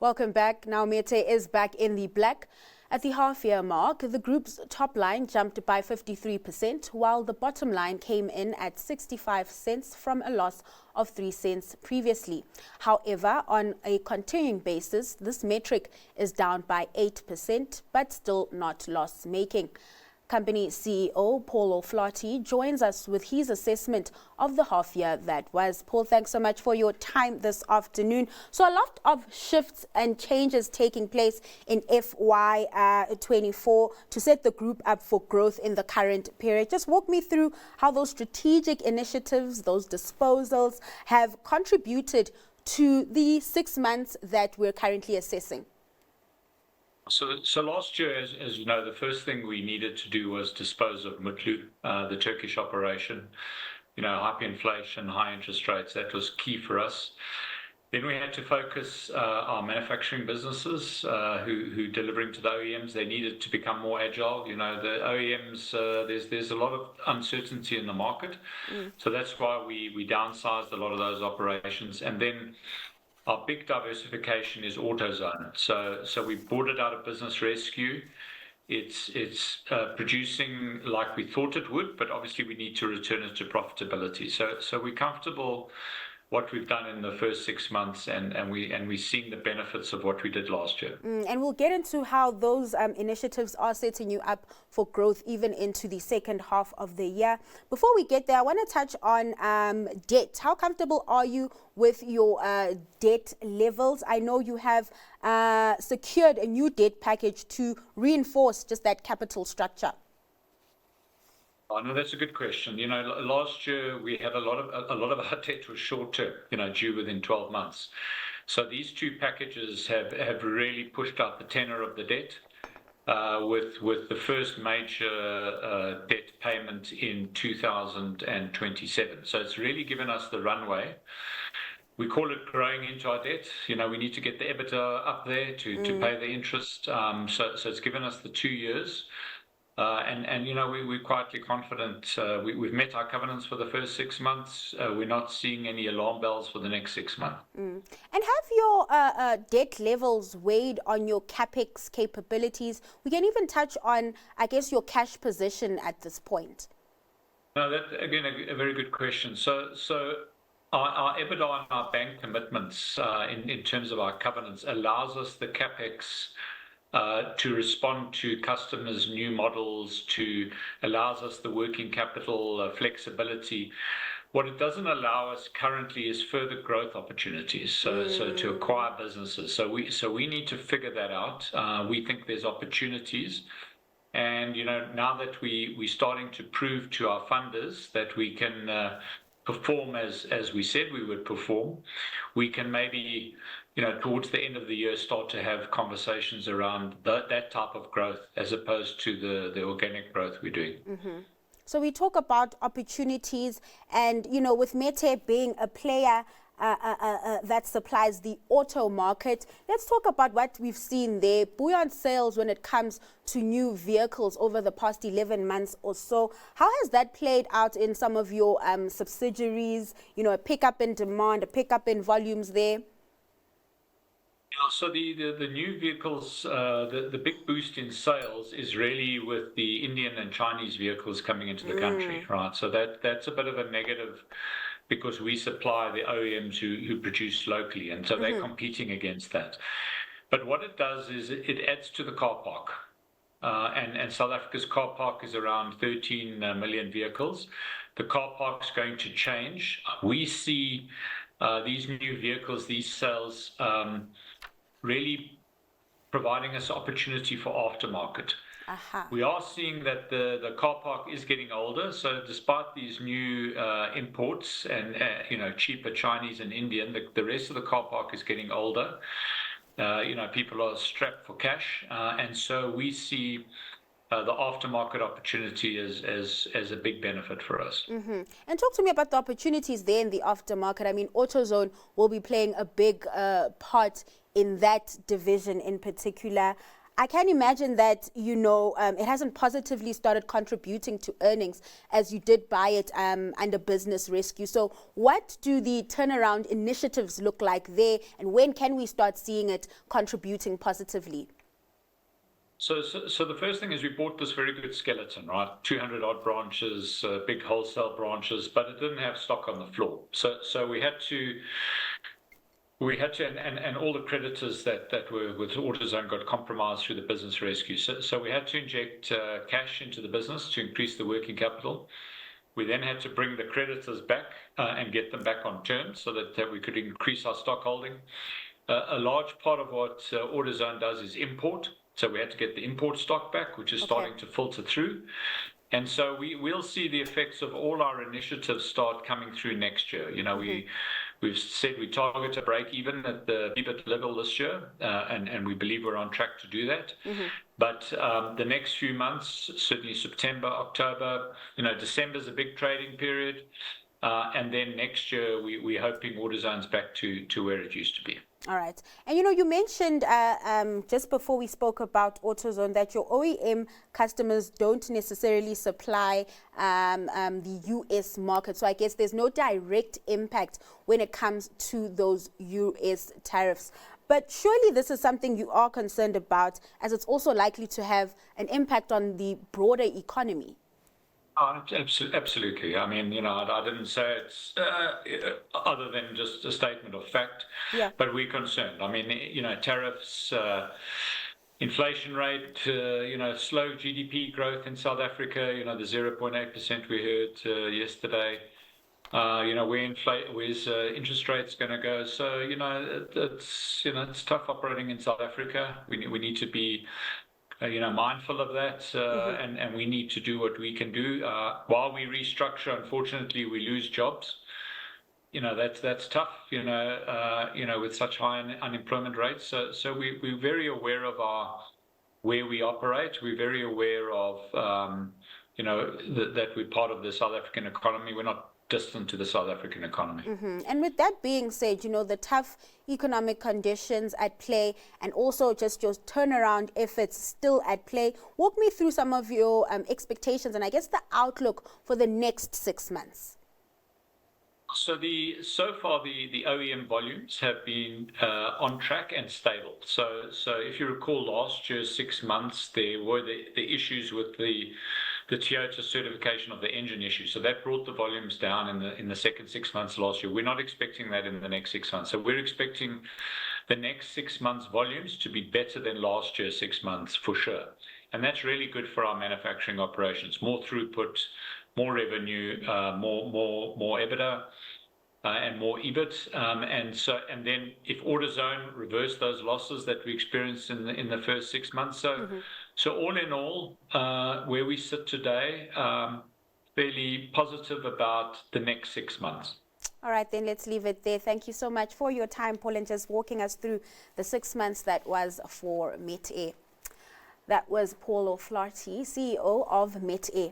Welcome back. Now Metair is back in the black. At the half-year mark, the group's top line jumped by 53%, while the bottom line came in at 65 cents from a loss of 3 cents previously. However, on a continuing basis, this metric is down by 8%, but still not loss-making. Company CEO Paul O'Flaherty joins us with his assessment of the half year that was. Paul, thanks so much for your time this afternoon. So a lot of shifts and changes taking place in FY24 to set the group up for growth in the current period. Just walk me through how those strategic initiatives, those disposals have contributed to the 6 months that we're currently assessing. So last year, as you know, the first thing we needed to do was dispose of Mutlu, the Turkish operation. You know, hyperinflation, high interest rates, that was key for us. Then we had to focus our manufacturing businesses who delivering to the OEMs. They needed to become more agile. You know, the OEMs, there's a lot of uncertainty in the market. So that's why we downsized a lot of those operations. And then our big diversification is AutoZone. So we bought it out of Business Rescue. It's producing like we thought it would, but obviously we need to return it to profitability. So we're comfortable what we've done in the first 6 months, and we're seeing the benefits of what we did last year. And we'll get into how those initiatives are setting you up for growth even into the second half of the year. Before we get there, I want to touch on debt. How comfortable are you with your debt levels? I know you have secured a new debt package to reinforce just that capital structure. Oh, no, that's a good question. You know, last year we had a lot of our debt was short term, you know, due within 12 months. So these two packages have really pushed up the tenor of the debt, with the first major debt payment in 2027. So it's really given us the runway. We call it growing into our debt. You know, we need to get the EBITDA up there to pay the interest. So it's given us the 2 years. And you know, we're quietly confident. We've met our covenants for the first 6 months. We're not seeing any alarm bells for the next 6 months. And have your debt levels weighed on your capex capabilities? We can even touch on, I guess, your cash position at this point. No, that again a very good question. So our EBITDA and our bank commitments in terms of our covenants allows us the capex to respond to customers' new models, allows us the working capital flexibility. What it doesn't allow us currently is further growth opportunities, so to acquire businesses. So we need to figure that out. We think there's opportunities, and you know, now that we're starting to prove to our funders that we can perform as we said we would perform, we can maybe, you know, towards the end of the year start to have conversations around that type of growth as opposed to the organic growth we're doing. So we talk about opportunities, and you know, with Metair being a player that supplies the auto market, let's talk about what we've seen there. Buoyant sales when it comes to new vehicles over the past 11 months or so. How has that played out in some of your subsidiaries? You know, a pickup in demand, a pickup in volumes there? So the new vehicles, the big boost in sales is really with the Indian and Chinese vehicles coming into the country, right? So that's a bit of a negative because we supply the OEMs who produce locally, and so they're competing against that. But what it does is it adds to the car park. And South Africa's car park is around 13 million vehicles. The car park's going to change. We see these new vehicles, these sales, really providing us opportunity for aftermarket. We are seeing that the car park is getting older. So despite these new imports and you know, cheaper Chinese and Indian, the rest of the car park is getting older. You know, people are strapped for cash, and so we see the aftermarket opportunity as a big benefit for us. And talk to me about the opportunities there in the aftermarket. I mean, AutoZone will be playing a big part in that division in particular. I can imagine that, it hasn't positively started contributing to earnings as you did buy it under business rescue. So what do the turnaround initiatives look like there, and when can we start seeing it contributing positively? So the first thing is we bought this very good skeleton, right? 200 odd branches, big wholesale branches, but it didn't have stock on the floor. So we had to, and all the creditors that were with AutoZone got compromised through the business rescue. So we had to inject cash into the business to increase the working capital. We then had to bring the creditors back and get them back on terms so that we could increase our stock holding. A large part of what AutoZone does is import. So we had to get the import stock back, which is starting to filter through. And so we'll see the effects of all our initiatives start coming through next year. We've said we target a break even at the EBIT level this year, and we believe we're on track to do that. But the next few months, certainly September, October, December's a big trading period. And then next year, we're hoping AutoZone's back to where it used to be. All right. And, you mentioned just before we spoke about AutoZone that your OEM customers don't necessarily supply the U.S. market. So I guess there's no direct impact when it comes to those U.S. tariffs. But surely this is something you are concerned about, as it's also likely to have an impact on the broader economy. Absolutely. I mean, I didn't say it's other than just a statement of fact, but we're concerned. I mean, tariffs, inflation rate, slow GDP growth in South Africa, the 0.8% we heard yesterday, where's interest rates going to go? So, it's tough operating in South Africa. We need to be mindful of that, and we need to do what we can do. While we restructure, unfortunately, we lose jobs. That's tough, with such high unemployment rates. So we're very aware of where we operate. We're very aware of, that we're part of the South African economy. We're not distant to the South African economy. And with that being said, the tough economic conditions at play and also just your turnaround efforts still at play, walk me through some of your expectations and I guess the outlook for the next 6 months. So far the OEM volumes have been on track and stable. So if you recall last year's 6 months, there were the issues with the Toyota certification of the engine issue. So that brought the volumes down in the second 6 months last year. We're not expecting that in the next 6 months. So we're expecting the next 6 months volumes to be better than last year's 6 months for sure. And that's really good for our manufacturing operations. More throughput, more revenue, more EBITDA. And more EBIT, and then if AutoZone reversed those losses that we experienced in the first 6 months, so all in all, where we sit today, fairly positive about the next 6 months. All right, then let's leave it there. Thank you so much for your time, Paul, and just walking us through the 6 months that was for Metair. That was Paul O'Flaherty, CEO of Metair.